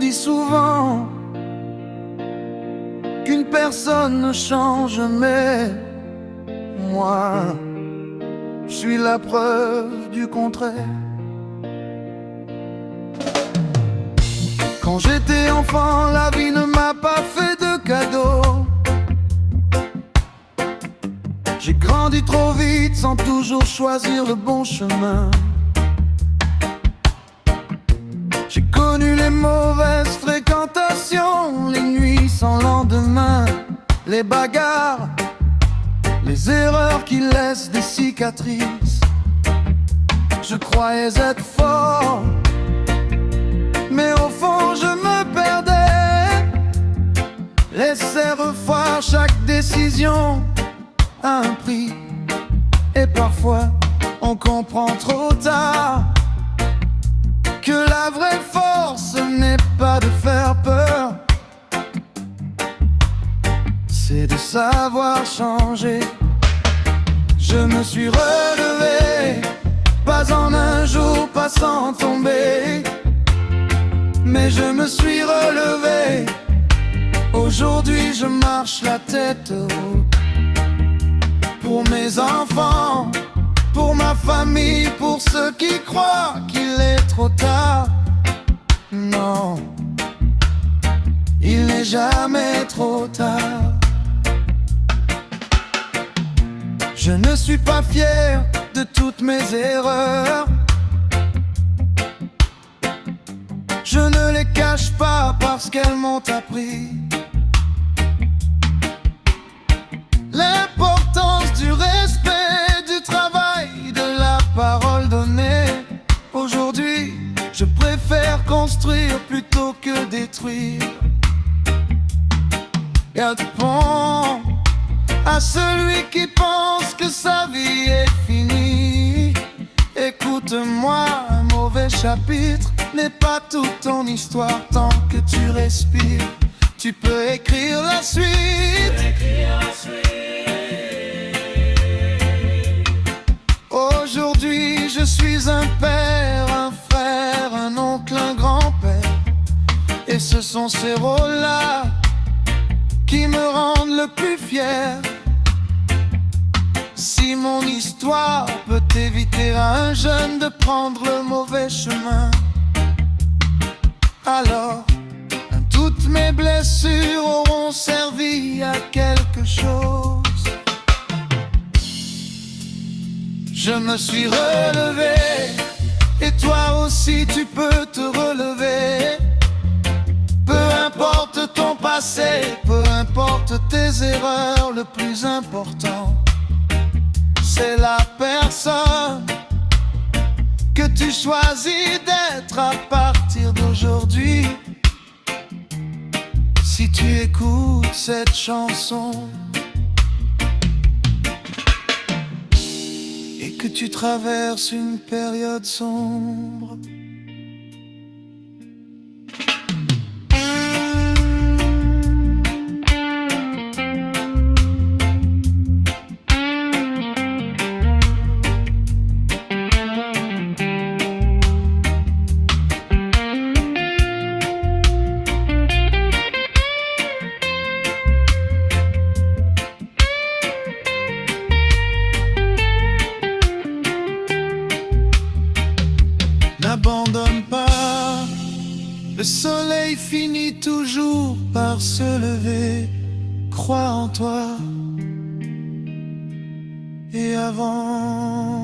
dit souvent qu'une personne ne change, mais moi, je suis la preuve du contraire. Quand j'étais enfant, la vie ne m'a pas fait de cadeaux. J'ai grandi trop vite sans toujours choisir le bon chemin. J'ai connu les mauvaises fréquentations, les nuits sans lendemain, les bagarres, les erreurs qui laissent des cicatrices. Je croyais être fort, mais au fond je me perdais. Laissais revoir chaque décision à un prix, et parfois on comprend trop tard que la vraie force n'est pas de faire peur, c'est de savoir changer. Je me suis relevé, pas en un jour, pas sans tomber, mais je me suis relevé. Aujourd'hui je marche la tête haute, pour mes enfants, pour ma famille, pour ceux qui croient qu'il est trop tard. Non, il n'est jamais trop tard. Je ne suis pas fier de toutes mes erreurs, je ne les cache pas parce qu'elles m'ont appris l'importance du respect, du travail, de la parole donnée. Aujourd'hui, je préfère construire plutôt que détruire. Garde pont à celui qui pense que sa vie est finie. Écoute-moi, un mauvais chapitre n'est pas toute ton histoire. Tant que tu respires, tu peux écrire la suite. Aujourd'hui, je suis un père, un frère, un oncle, un grand-père. Et ce sont ces rôles-là qui me rendent le plus fier. Si mon histoire peut éviter à un jeune de prendre le mauvais chemin, alors toutes mes blessures auront servi à quelque chose. Je me suis relevé, et toi aussi tu peux te relever. Peu importe ton passé, peu importe tes erreurs, le plus important, c'est la personne que tu choisis d'être à partir d'aujourd'hui. Si tu écoutes cette chanson et que tu traverses une période sombre, n'abandonne pas, le soleil finit toujours par se lever. Crois en toi et avance.